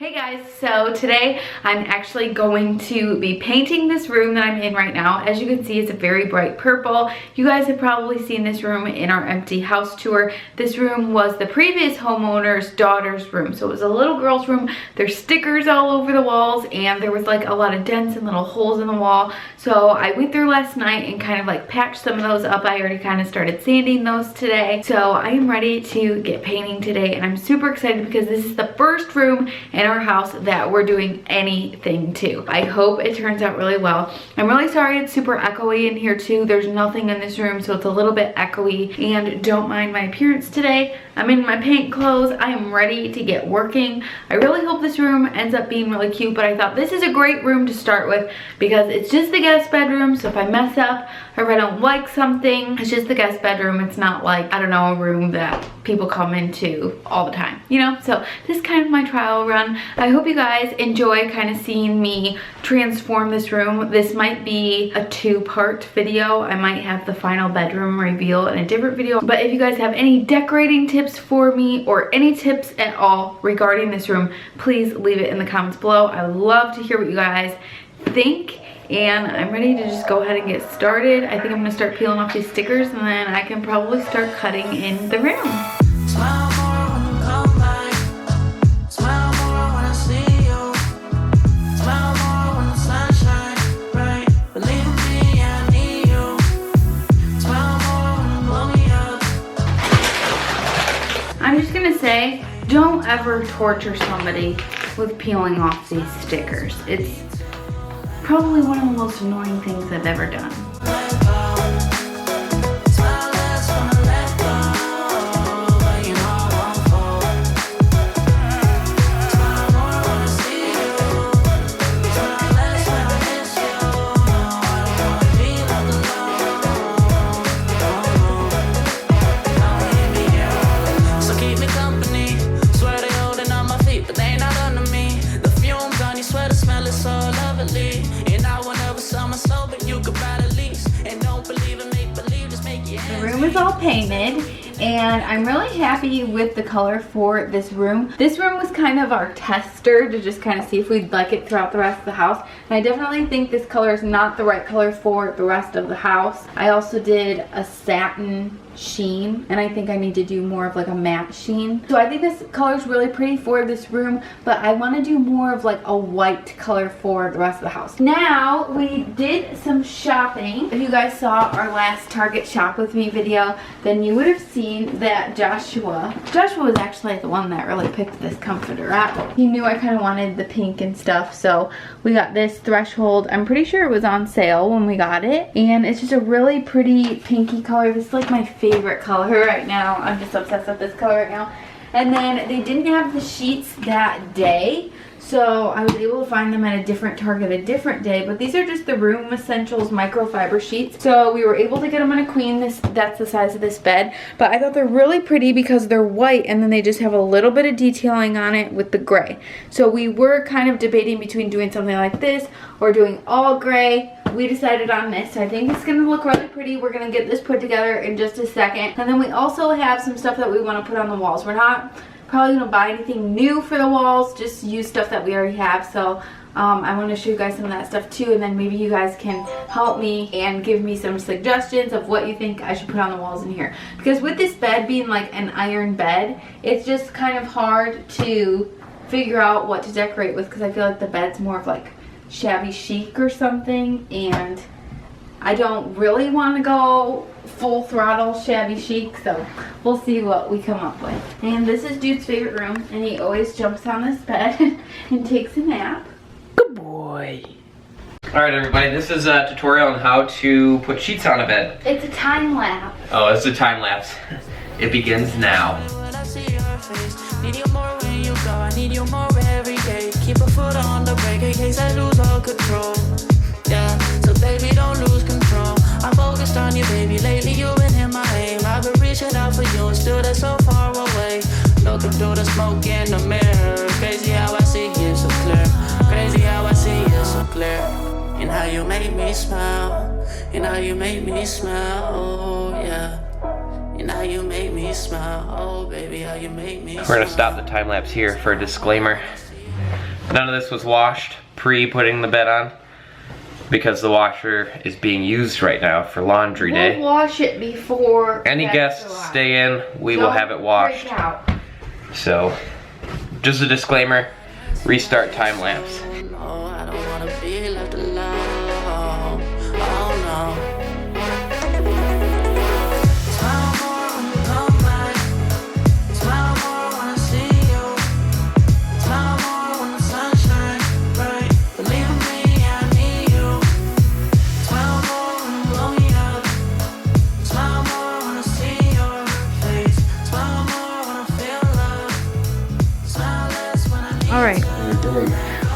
Hey guys, so today I'm actually going to be painting this room that I'm in right now. As you can see, it's a very bright purple. You guys have probably seen this room in our empty house tour. This room was the previous homeowner's daughter's room. So it was a little girl's room. There's stickers all over the walls and there was like a lot of dents and little holes in the wall. So I went through last night and kind of like patched some of those up. I already kind of started sanding those today. So I am ready to get painting today and I'm super excited because this is the first room in our house that we're doing anything to. I hope it turns out really well. I'm really sorry it's super echoey in here too. There's nothing in this room, so it's a little bit echoey, and don't mind my appearance today. I'm in my paint clothes. I am ready to get working. I really hope this room ends up being really cute, but I thought this is a great room to start with because it's just the guest bedroom, so if I mess up or if I don't like something, it's just the guest bedroom. It's not like, I don't know, a room that people come into all the time, you know? So this is kind of my trial run. I hope you guys enjoy kind of seeing me transform this room. This might be a two-part video. I might have the final bedroom reveal in a different video, but if you guys have any decorating tips for me or any tips at all regarding this room, please leave it in the comments below. I would love to hear what you guys think. And I'm ready to just go ahead and get started. I think I'm gonna start peeling off these stickers and then I can probably start cutting in the room. Smile more when you come by. Smile more when I see you. Smile more when the sun shines bright. Believe in me, I need you. Smile more when you blow me up. I'm just gonna say, don't ever torture somebody with peeling off these stickers. It's probably one of the most annoying things I've ever done. The room is all painted and I'm really happy with the color for this room. This room was kind of our tester to just kind of see if we'd like it throughout the rest of the house. And I definitely think this color is not the right color for the rest of the house. I also did a satin sheen and I think I need to do more of like a matte sheen. So I think this color is really pretty for this room, but I want to do more of like a white color for the rest of the house. Now we did some shopping. If you guys saw our last Target shop with me video, then you would have seen that Joshua was actually the one that really picked this comforter out. He knew I kind of wanted the pink and stuff, so we got this Threshold. I'm pretty sure it was on sale when we got it, and it's just a really pretty pinky color. This is like my favorite color right now. I'm just obsessed with this color right now. And then they didn't have the sheets that day, so I was able to find them at a different Target a different day, but these are just the Room Essentials microfiber sheets. So we were able to get them in a queen. That's the size of this bed, but I thought they're really pretty because they're white and then they just have a little bit of detailing on it with the gray. So we were kind of debating between doing something like this or doing all gray. We decided on this. I think it's gonna look really pretty. We're gonna get this put together in just a second. And then we also have some stuff that we want to put on the walls. We're not probably gonna buy anything new for the walls, just use stuff that we already have. So I want to show you guys some of that stuff too, and then maybe you guys can help me and give me some suggestions of what you think I should put on the walls in here. Because with this bed being like an iron bed, it's just kind of hard to figure out what to decorate with because I feel like the bed's more of like shabby chic or something, and I don't really want to go full throttle shabby chic, so we'll see what we come up with. And this is Dude's favorite room, and he always jumps on this bed and takes a nap. Good boy. Alright everybody, this is a tutorial on how to put sheets on a bed. It's a time lapse. Oh, it's a time lapse. It begins now. Need you more when you go, I need you more every day. Keep a foot on the brake in case I lose all control. Yeah, so baby don't lose control. I'm focused on you baby, lately you've been in my aim. I've been reaching out for you and still they're so far away. Looking through the smoke in the mirror. Crazy how I see you so clear. Crazy how I see you so clear. And how you make me smile. And how you make me smile, oh yeah. And how you make me smile, oh baby, how you make me smile. We're gonna stop the time lapse here for a disclaimer. None of this was washed pre-putting the bed on because the washer is being used right now for laundry day. We'll wash it before. Any guests stay in, we will have it washed. Freak out. So, just a disclaimer, restart time lapse. No, I don't wanna be left alone. Oh no. Smile more when you come back. Smile more when I see you. Smile more when the sun shines bright. Believe in me, I need you. Smile more when you blow me up. Smile more when I see your face. Smile more when I feel love. Smile less when I need. All right.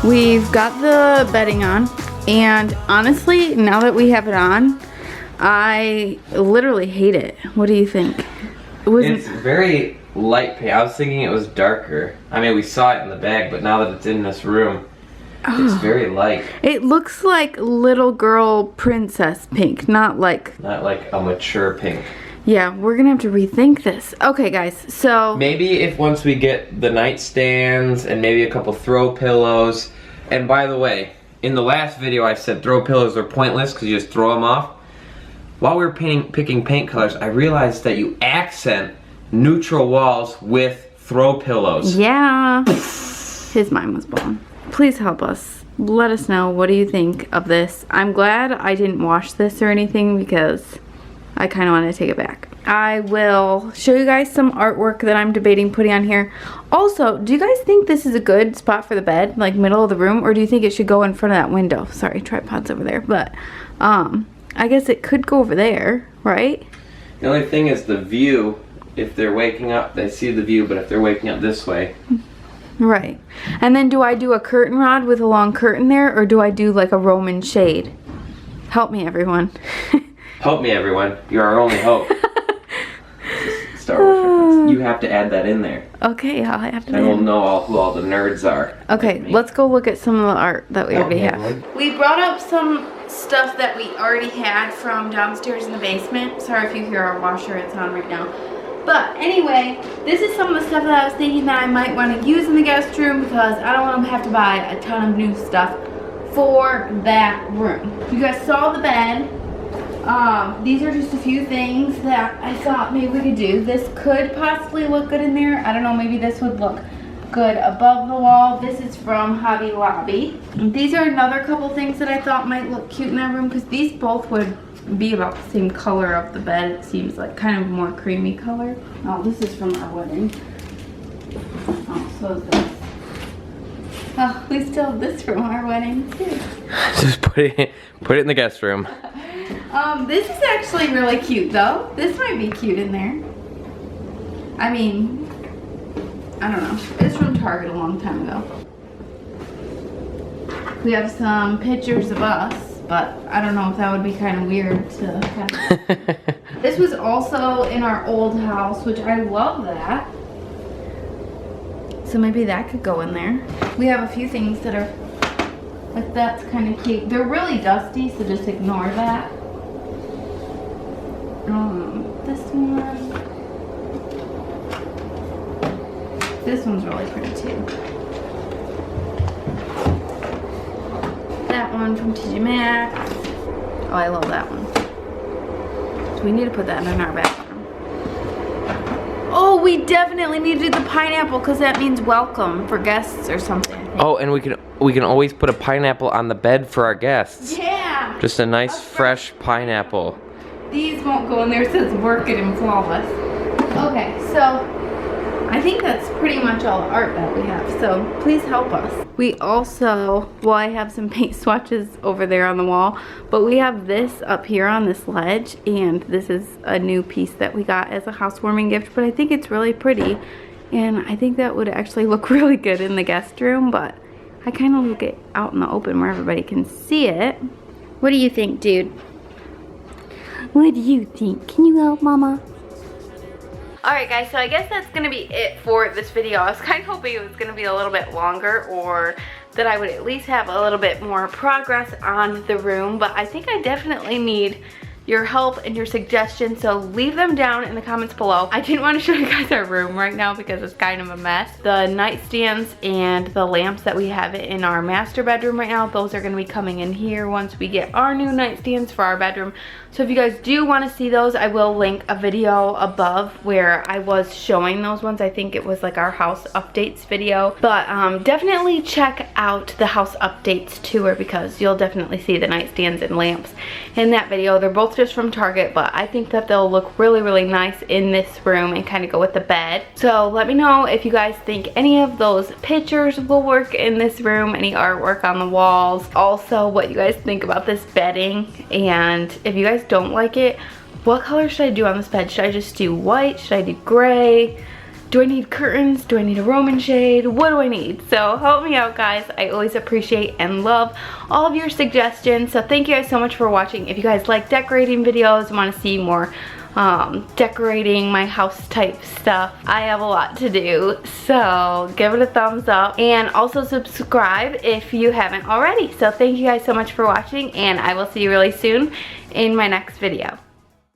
We've got the bedding on, and honestly, now that we have it on, I literally hate it. What do you think? It's very light pink. I was thinking it was darker. I mean, we saw it in the bag, but now that it's in this room, it's very light. It looks like little girl princess pink, not like a mature pink. Yeah, we're gonna have to rethink this. Okay, guys, so Maybe if once we get the nightstands and maybe a couple throw pillows. And by the way, in the last video I said throw pillows are pointless because you just throw them off. While we were picking paint colors, I realized that you accent neutral walls with throw pillows. yeah, his mind was blown. Please help us. Let us know, what do you think of this? I'm glad I didn't wash this or anything because I kind of want to take it back. I will show you guys some artwork that I'm debating putting on here. Also, do you guys think this is a good spot for the bed, like middle of the room, or do you think it should go in front of that window? Sorry, tripod's over there, but I guess it could go over there, right? The only thing is the view. If they're waking up, they see the view, but if they're waking up this way. Right. And then do I do a curtain rod with a long curtain there, or do I do like a Roman shade? Help me, everyone. Help me, everyone. You're our only hope. Star Wars reference. You have to add that in there. Okay, I'll have to. And we'll know who all the nerds are. Okay, let's go look at some of the art that we already have. Okay. We brought up some stuff that we already had from downstairs in the basement. Sorry if you hear our washer, it's on right now. But anyway, this is some of the stuff that I was thinking that I might want to use in the guest room because I don't want to have to buy a ton of new stuff for that room. You guys saw the bed. These are just a few things that I thought maybe we could do. This could possibly look good in there. I don't know, maybe this would look good above the wall. This is from Hobby Lobby. These are another couple things that I thought might look cute in that room because these both would be about the same color of the bed, it seems like. Kind of more creamy color. Oh, this is from our wedding. Oh, so is this. Oh, we still have this from our wedding too. Just put it in the guest room. This is actually really cute though. This might be cute in there. I mean, I don't know. It's from Target a long time ago. We have some pictures of us, but I don't know if that would be kind of weird to have. This was also in our old house, which I love that. So maybe that could go in there. We have a few things that are, like that's kind of cute. They're really dusty, so just ignore that. This one. This one's really pretty too. That one from TJ Maxx. Oh, I love that one. So we need to put that in our bathroom. Oh, we definitely need to do the pineapple because that means welcome for guests or something. Oh, and we can always put a pineapple on the bed for our guests. Yeah. Just a nice fresh pineapple. These won't go in there, so it's working and flawless. Okay, so I think that's pretty much all the art that we have, so please help us. We also, well, I have some paint swatches over there on the wall, but we have this up here on this ledge, and this is a new piece that we got as a housewarming gift, but I think it's really pretty, and I think that would actually look really good in the guest room, but I kind of look it out in the open where everybody can see it. What do you think, dude? What do you think? Can you help, Mama? Alright guys, so I guess that's going to be it for this video. I was kind of hoping it was going to be a little bit longer, or that I would at least have a little bit more progress on the room, but I think I definitely need your help and your suggestions, so leave them down in the comments below. I didn't want to show you guys our room right now because it's kind of a mess. The nightstands and the lamps that we have in our master bedroom right now, those are going to be coming in here once we get our new nightstands for our bedroom. So if you guys do want to see those, I will link a video above where I was showing those ones. I think it was like our house updates video. But definitely check out the house updates tour because you'll definitely see the nightstands and lamps in that video. They're both just from Target, but I think that they'll look really, really nice in this room and kind of go with the bed. So let me know if you guys think any of those pictures will work in this room, any artwork on the walls. Also, what you guys think about this bedding, and if you guys don't like it, what color should I do on this bed? Should I just do white? Should I do gray? Do I need curtains? Do I need a Roman shade? What do I need? So help me out, guys. I always appreciate and love all of your suggestions. So thank you guys so much for watching. If you guys like decorating videos, want to see more decorating my house type stuff, I have a lot to do, so give it a thumbs up and also subscribe if you haven't already. So thank you guys so much for watching, and I will see you really soon in my next video.